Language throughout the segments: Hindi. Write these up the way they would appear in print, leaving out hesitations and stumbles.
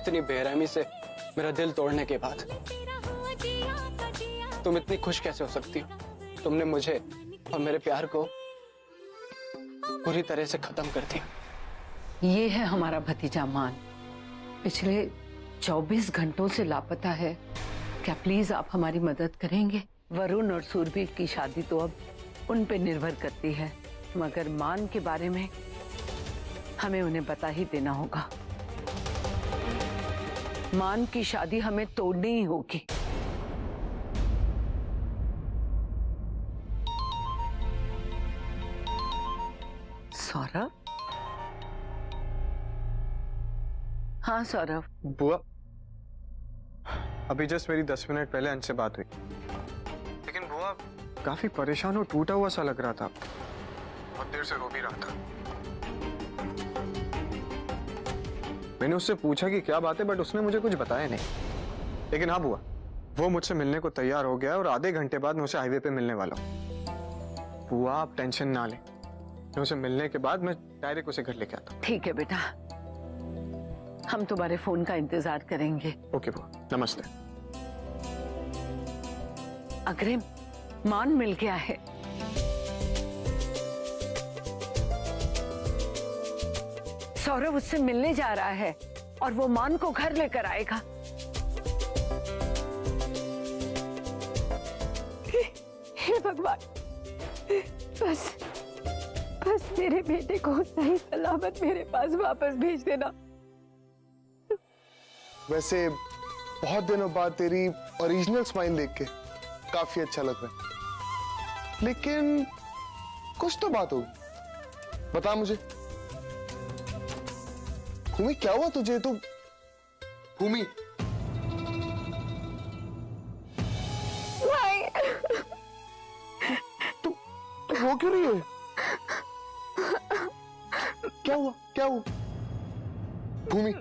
इतनी बेरहमी से मेरा दिल तोड़ने के बाद तुम इतनी खुश कैसे हो सकती हो? तुमने मुझे और मेरे प्यार को पूरी तरह से खत्म कर दिया। ये है हमारा भतीजा मान, पिछले 24 घंटों से लापता है। क्या प्लीज आप हमारी मदद करेंगे? वरुण और सूरबीर की शादी तो अब उन पे निर्भर करती है, मगर मान के बारे में हमें उन्हें बता ही देना होगा। मान की शादी हमें तोड़नी ही होगी। सौरभ? हाँ सौरभ। बुआ, अभी जस्ट मेरी 10 मिनट पहले अंश से बात हुई, लेकिन बुआ काफी परेशान और टूटा हुआ सा लग रहा था। बहुत देर से रो भी रहा था। मैंने उससे पूछा कि क्या बात है, बट उसने मुझे कुछ बताया नहीं। लेकिन हाँ बुआ, वो मुझसे मिलने को तैयार हो गया और आधे घंटे बाद मैं उसे हाईवे पे मिलने वाला हूँ। बुआ आप टेंशन ना लें, मैं उसे मिलने के बाद मैं डायरेक्ट उसे घर लेके आता हूँ। ठीक है बेटा, हम तुम्हारे फोन का इंतजार करेंगे। ओके बुआ, नमस्ते। अग्रिम, मान मिल गया है। सौरभ उससे मिलने जा रहा है और वो मान को घर लेकर आएगा। हे भगवान, बस मेरे बेटे को सही सलामत मेरे पास वापस भेज देना। वैसे बहुत दिनों बाद तेरी ओरिजिनल स्माइल देख के काफी अच्छा लग रहा है, लेकिन कुछ तो बात होगी, बता मुझे। भूमि क्या हुआ तुझे? तू भूमि तू रो क्यों रही है? क्या हुआ? क्या हुआ? भूमि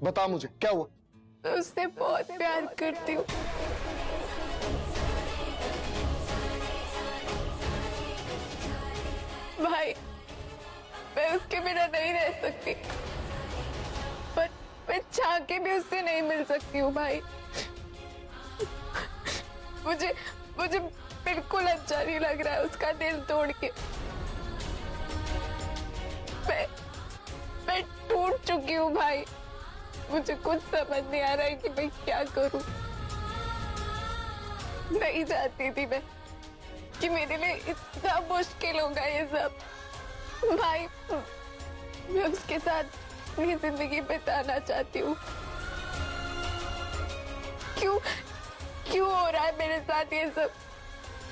बता मुझे क्या हुआ? उससे बहुत प्यार करती हूँ। भाई, मैं उसके बिना नहीं रह सकती, पर मैं चाह के भी उससे नहीं मिल सकती हूँ भाई। मुझे बिल्कुल अच्छा नहीं लग रहा है उसका दिल तोड़ के। मैं टूट चुकी हूँ भाई। मुझे कुछ समझ नहीं आ रहा है कि मैं क्या करूं। नहीं चाहती थी मैं कि मेरे लिए इतना मुश्किल होगा ये सब। भाई, मैं उसके साथ अपनी जिंदगी बिताना चाहती हूँ। क्यों हो रहा है मेरे साथ ये सब?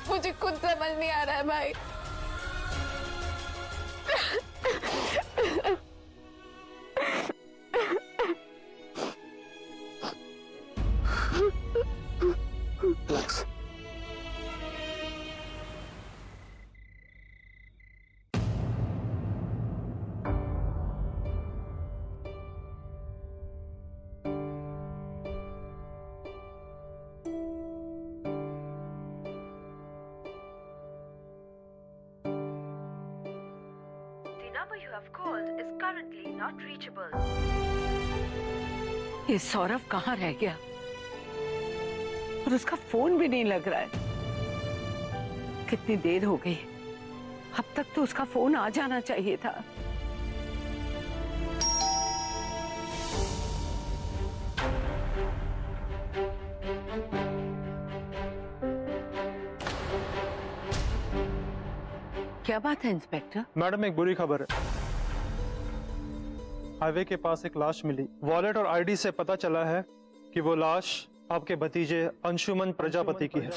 मुझे कुछ समझ नहीं आ रहा है भाई। Relax. number you have called is currently not reachable. ये सौरभ कहाँ रह गया? और उसका फोन भी नहीं लग रहा है। कितनी देर हो गई, अब तक तो उसका फोन आ जाना चाहिए था। क्या बात है इंस्पेक्टर? मैडम, एक बुरी खबर है। हाईवे के पास एक लाश मिली। वॉलेट और आईडी से पता चला है कि वो लाश आपके भतीजे अंशुमन प्रजापति की है।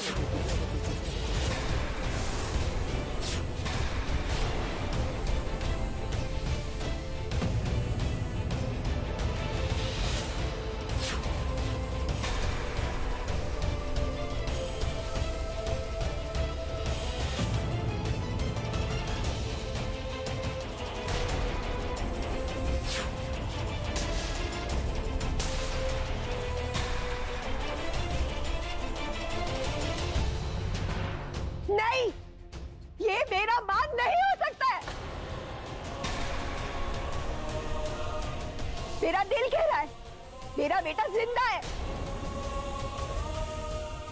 मेरा बेटा जिंदा है,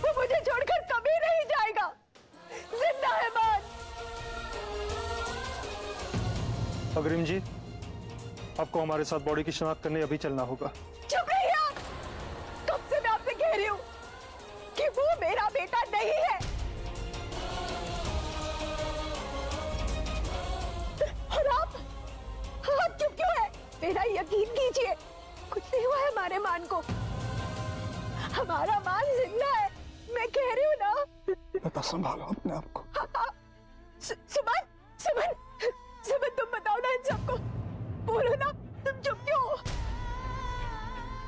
वो मुझे छोड़कर कभी नहीं जाएगा। जिंदा है मान। अग्रिम जी, आपको हमारे साथ बॉडी की शिनाख्त करने अभी चलना होगा। चुप रहिए आप। कब से मैं आपसे कह रही हूँ कि वो मेरा बेटा नहीं है। और आप चुप क्यों है? मेरा यकीन कीजिए, कुछ नहीं हुआ है हमारे मान को। हमारा मान जिंदा है, मैं कह रही हूँ ना। लता, संभालो अपने आप को। सुमन, सुमन, सुमन, तुम बताओ ना इन सबको। बोलो ना, तुम चुप क्यों हो?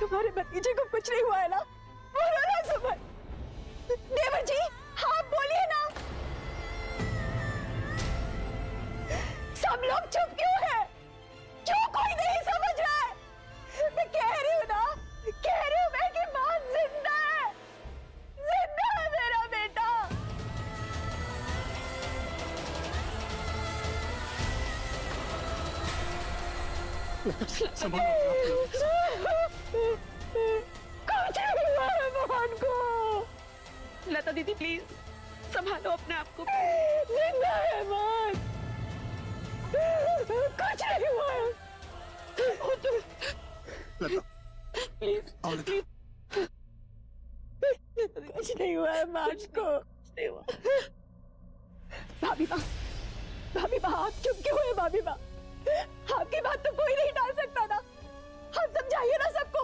तुम्हारे भतीजे को कुछ नहीं हुआ है ना? बोलो ना सुमन। देवर जी, हाँ बोलिए ना। सब लोग चुप क्यों है? क्यों कोई नहीं समझ रहा है? मैं कह रही हूँ ना, कह रही हूँ मैं कि मान जिंदा है। जिंदा है मेरा बेटा। कुछ नहीं हुआ है मान को। लता दीदी प्लीज संभालो अपने आप को। जिंदा है मान, कुछ नहीं हुआ है। प्लीज प्लीज, कुछ नहीं हुआ है मान को। भाभी माँ, भाभी माँ, आप चुप क्यों हुए? भाभी माँ, आपकी बात तो कोई नहीं टाल सकता ना। हम समझाइए ना सबको।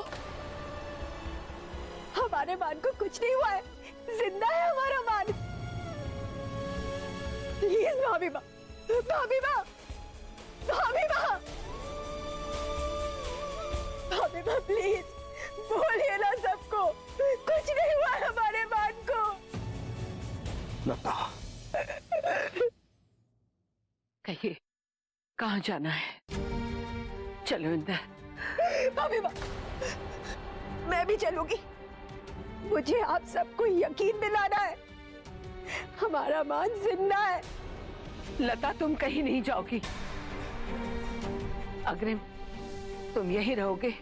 हमारे मान को कुछ नहीं हुआ है, जिंदा है हमारा मान। प्लीज भाभी माँ, भाभी माँ, भाभी माँ, भाभी माँ, प्लीज बोलिए ना सबको, कुछ नहीं हुआ है हमारे मान को। लता, कहिए कहाँ जाना है? चलो इंदर। भाभी माँ, मैं भी चलूंगी। मुझे आप सबको यकीन दिलाना है, हमारा मान जिंदा है। लता, तुम कहीं नहीं जाओगी। अग्रिम, तुम यहीं रहोगे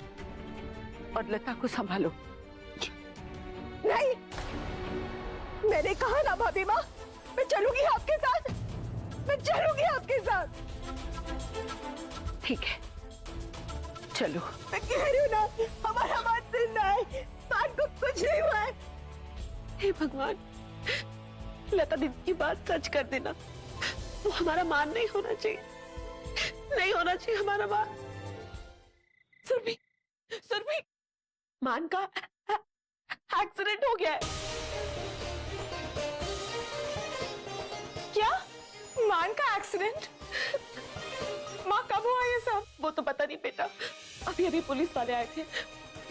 और लता को संभालो। नहीं, मैंने कहा ना भाभी माँ, मैं चलूंगी आपके साथ, मैं चलूंगी आपके साथ। ठीक है, चलो। मैं कह रही हूँ ना, हमारा मान जिंदा है, मान को कुछ नहीं हुआ है। हे भगवान, लता दीदी की बात सच कर देना। वो हमारा मान नहीं होना चाहिए, नहीं होना चाहिए हमारा मान। सुरभि, सुरभि, मान का एक्सीडेंट हो गया है। क्या? मान का एक्सीडेंट? माँ, कब हुआ ये सब? वो तो पता नहीं बेटा, अभी अभी पुलिस वाले आए थे,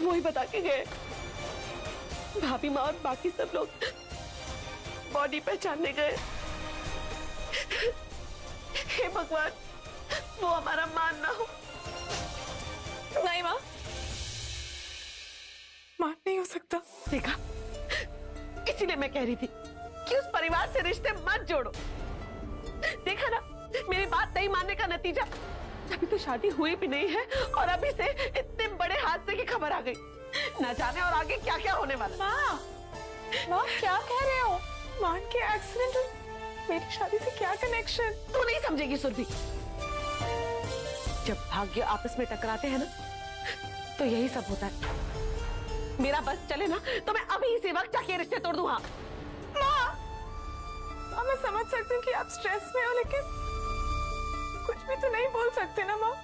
वो ही बता के गए। भाभी माँ और बाकी सब लोग बॉडी पहचानने गए। हे भगवान, वो हमारा मान ना हो। नहीं माँ, मान नहीं हो सकता। देखा, इसीलिए मैं कह रही थी कि उस परिवार से रिश्ते मत जोड़ो। देखा ना, मेरी बात नहीं मानने का नतीजा। अभी तो शादी हुई भी नहीं है और अभी से इतने बड़े हादसे की खबर आ गई। न जाने और आगे क्या क्या होने वाला। माँ, माँ क्या कह रहे हो? मान के एक्सीडेंट और मेरी शादी से क्या कनेक्शन? तू नहीं समझेगी सुरभि। जब भाग्य आपस में टकराते हैं ना, तो यही सब होता है। मेरा बस चले ना तो मैं अभी इसी वक्त जाके रिश्ते तोड़ दूं। हाँ माँ, मैं समझ सकती हूँ कि आप स्ट्रेस में हो, लेकिन कुछ भी तो नहीं बोल सकते ना माँ।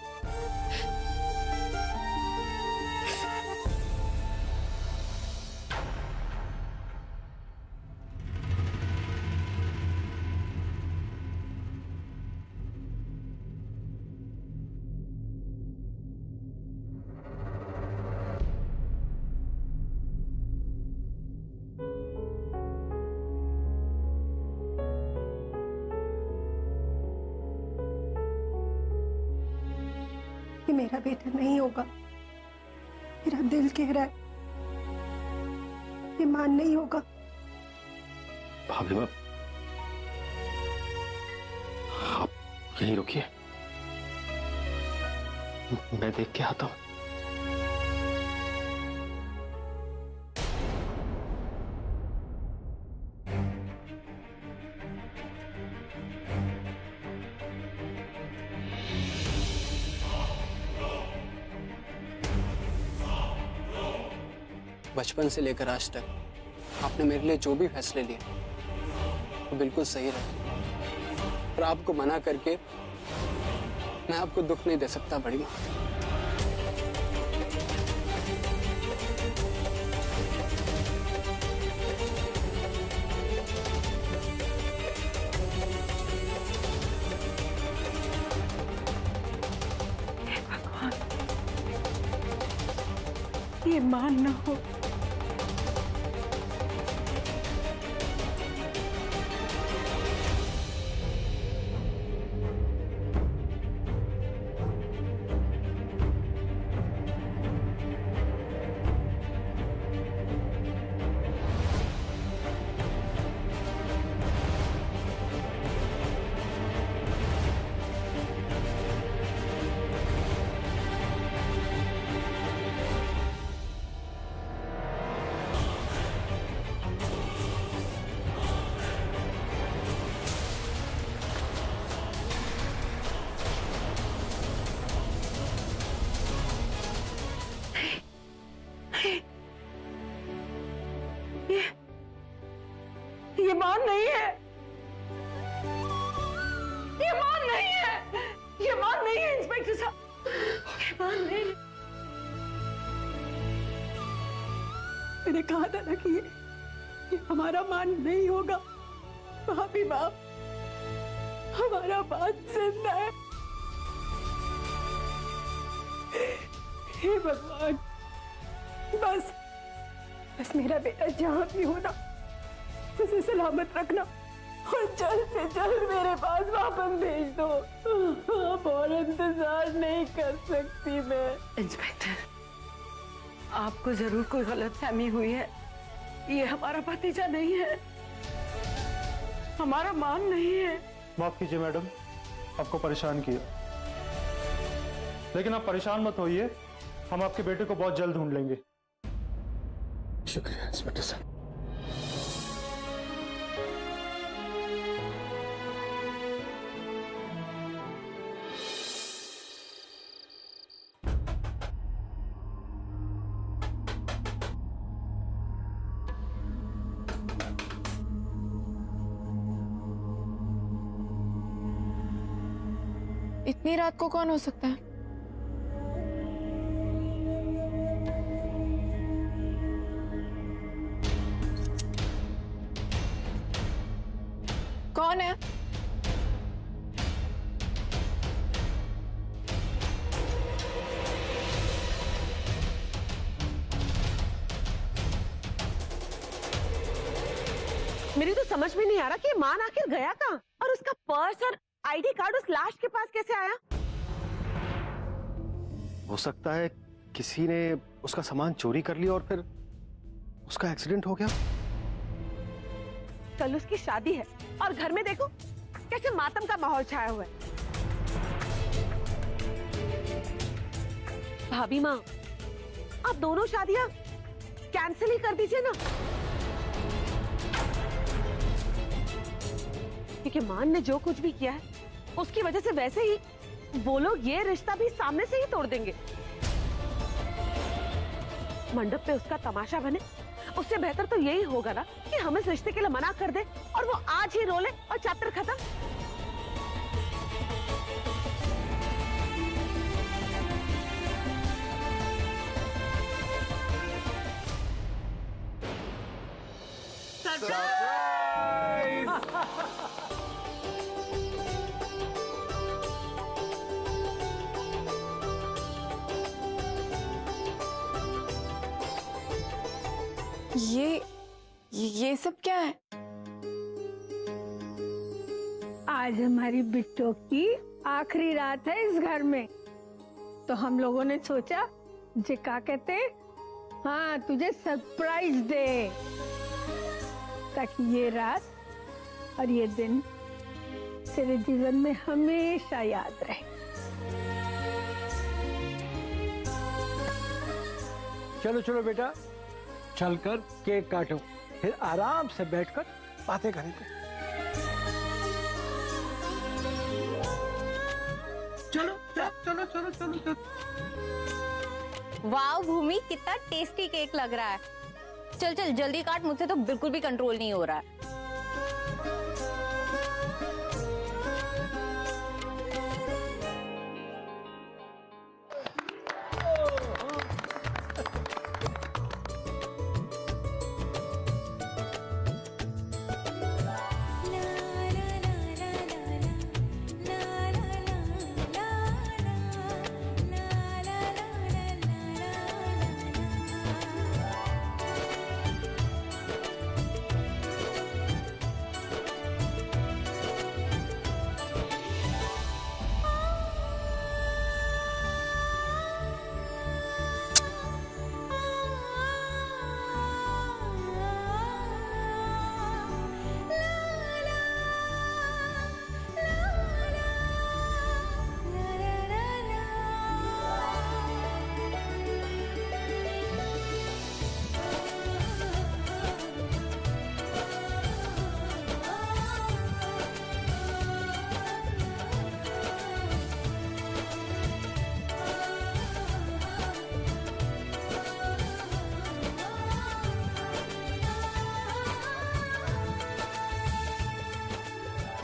कि मेरा बेटा नहीं होगा। मेरा दिल कह रहा है ये मान नहीं होगा। भाभी माँ, आप यहीं रुकिए, मैं देख के आता हूँ। बचपन से लेकर आज तक आपने मेरे लिए जो भी फैसले लिए वो बिल्कुल सही रहे। और आपको मना करके मैं आपको दुख नहीं दे सकता बड़ी माँ। ये मान ना हो। ये मान नहीं है, ये मान नहीं है, ये मान नहीं है इंस्पेक्टर साहब, ये मान नहीं है। मैंने कहा था ना कि ये हमारा मान नहीं होगा। भाभी बाप, हमारा बात जिंदा है। हे भगवान, बस बस मेरा बेटा जहां भी हो ना उसे सलामत रखना और जल्द से जल्द मेरे पास वापस भेज दो। अब और इंतजार नहीं कर सकती मैं। इंस्पेक्टर, आपको जरूर कोई गलतफहमी हुई है। ये हमारा भतीजा नहीं है, हमारा मान नहीं है। माफ कीजिए मैडम, आपको परेशान किया, लेकिन आप परेशान मत होइए, हम आपके बेटे को बहुत जल्द ढूंढ लेंगे। शुक्रिया इंस्पेक्टर साहब। इतनी रात को कौन हो सकता है? कौन है? मेरी तो समझ में नहीं आ रहा कि ये मान आखिर गया कहाँ और उसका पर्स और आईडी कार्ड उस लाश के पास कैसे आया? हो सकता है किसी ने उसका सामान चोरी कर लिया और फिर उसका एक्सीडेंट हो गया। कल उसकी शादी है और घर में देखो कैसे मातम का माहौल छाया हुआ है। भाभी माँ, आप दोनों शादियां कैंसिल ही कर दीजिए ना, क्योंकि मान ने जो कुछ भी किया है उसकी वजह से वैसे ही वो लोग ये रिश्ता भी सामने से ही तोड़ देंगे। मंडप पे उसका तमाशा बने, उससे बेहतर तो यही होगा ना कि हम इस रिश्ते के लिए मना कर दे और वो आज ही रोले और चैप्टर खत्म। ये सब क्या है? आज हमारी बिट्टो की आखिरी रात है इस घर में, तो हम लोगों ने सोचा जे क्या कहते, हाँ तुझे सरप्राइज दे, ताकि ये रात और ये दिन तेरे जीवन में हमेशा याद रहे। चलो चलो बेटा, चलकर केक काटो, फिर आराम से बैठकर बातें करेंगे। चलो चलो चलो चलो चलो। वाह भूमि, कितना टेस्टी केक लग रहा है। चल चल जल्दी काट, मुझसे तो बिल्कुल भी कंट्रोल नहीं हो रहा है।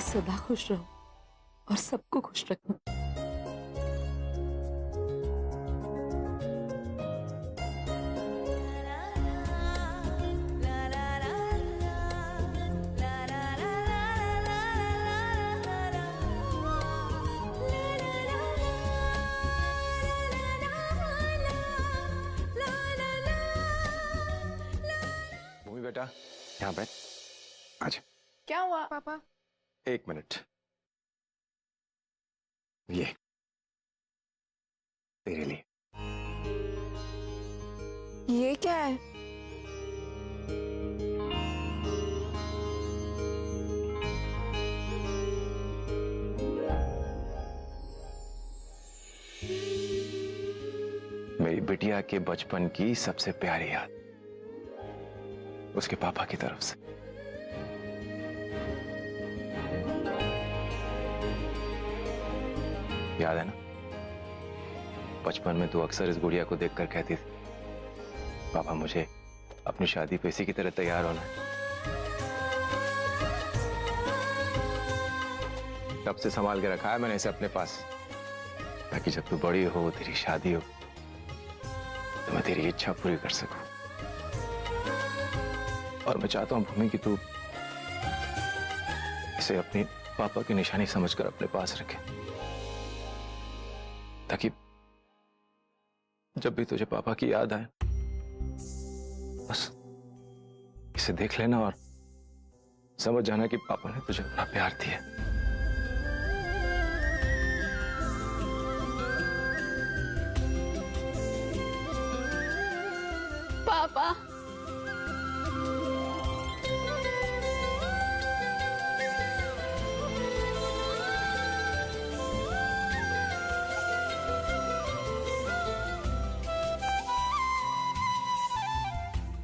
सदा खुश रहो और सबको खुश रखना। भूमि बेटा, यहाँ बैठ। आजा। क्या हुआ पापा? 1 मिनट। ये तेरे लिए। ये क्या है? मेरी बिटिया के बचपन की सबसे प्यारी याद, उसके पापा की तरफ से। याद है ना, बचपन में तू अक्सर इस गुड़िया को देखकर कहती थी, पापा मुझे अपनी शादी पे इसी की तरह तैयार होना है। तब से संभाल के रखा है मैंने इसे अपने पास, ताकि जब तू बड़ी हो, तेरी शादी हो, तो मैं तेरी इच्छा पूरी कर सकूं। और मैं चाहता हूं भूमि कि तू इसे अपनी पापा की निशानी समझकर अपने पास रखे, ताकि जब भी तुझे पापा की याद आए, बस इसे देख लेना और समझ जाना कि पापा ने तुझे अपना प्यार दिया। पापा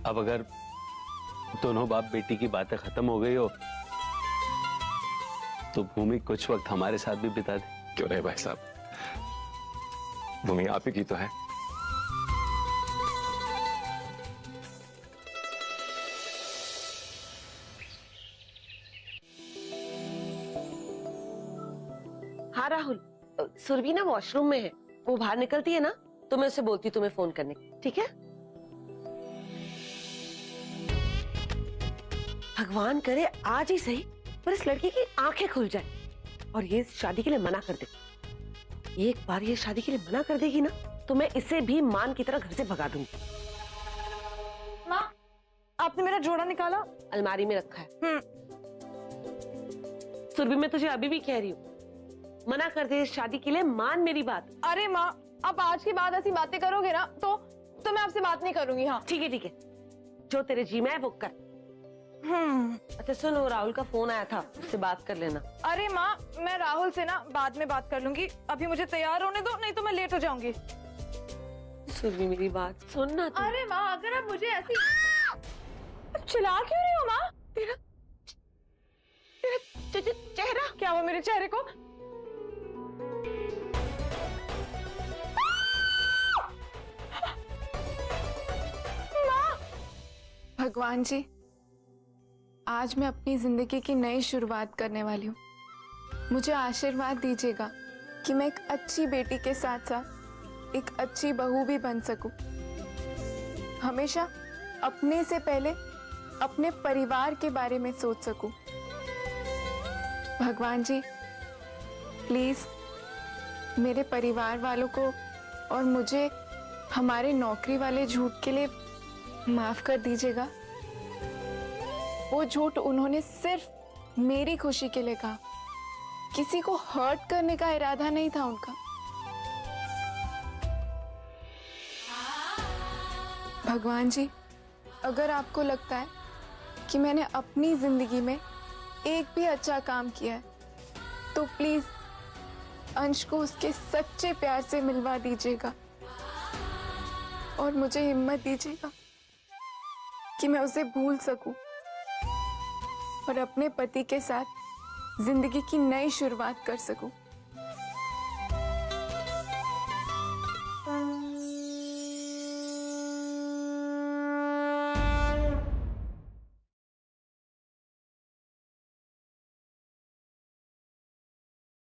अब अगर दोनों बाप बेटी की बातें खत्म हो गई हो तो भूमि कुछ वक्त हमारे साथ भी बिता दे। क्यों नहीं भाई साहब, भूमि आप ही की तो है। हाँ राहुल, सुरभि ना वॉशरूम में है, वो बाहर निकलती है ना तो मैं उसे बोलती हूँ तुम्हें फोन करने, ठीक है? भगवान करे आज ही सही पर इस लड़की की आंखें खुल जाए और ये शादी के लिए मना कर दे। एक बार ये शादी के लिए मना कर देगी ना तो मैं इसे भी मान की तरह घर से भगा दूंगी। माँ, आपने मेरा जोड़ा निकाला? अलमारी में रखा है। सुरभि मैं तुझे अभी भी कह रही हूँ, मना कर दे इस शादी के लिए, मान मेरी बात। अरे माँ, आप आज की बात ऐसी बातें करोगे ना तो मैं आपसे बात नहीं करूंगी। हाँ ठीक है, जो तेरे जी में है वो कर। अच्छा सुन, वो राहुल का फोन आया था, उससे बात कर लेना। अरे माँ, मैं राहुल से ना बाद में बात कर लूंगी, अभी मुझे तैयार होने दो, नहीं तो मैं लेट हो जाऊंगी। सुरभि मेरी बात सुन ना तू। अरे माँ, अगर आप मुझे ऐसी चिल्ला क्यों रही हो माँ? तेरा चेहरा क्या हुआ मेरे चेहरे को? भगवान जी, आज मैं अपनी जिंदगी की नई शुरुआत करने वाली हूँ। मुझे आशीर्वाद दीजिएगा कि मैं एक अच्छी बेटी के साथ साथ एक अच्छी बहू भी बन सकूं। हमेशा अपने से पहले अपने परिवार के बारे में सोच सकूं। भगवान जी, प्लीज मेरे परिवार वालों को और मुझे हमारे नौकरी वाले झूठ के लिए माफ कर दीजिएगा। वो झूठ उन्होंने सिर्फ मेरी खुशी के लिए कहा, किसी को हर्ट करने का इरादा नहीं था उनका। भगवान जी, अगर आपको लगता है कि मैंने अपनी जिंदगी में एक भी अच्छा काम किया है तो प्लीज अंश को उसके सच्चे प्यार से मिलवा दीजिएगा और मुझे हिम्मत दीजिएगा कि मैं उसे भूल सकूं और अपने पति के साथ जिंदगी की नई शुरुआत कर सकूं।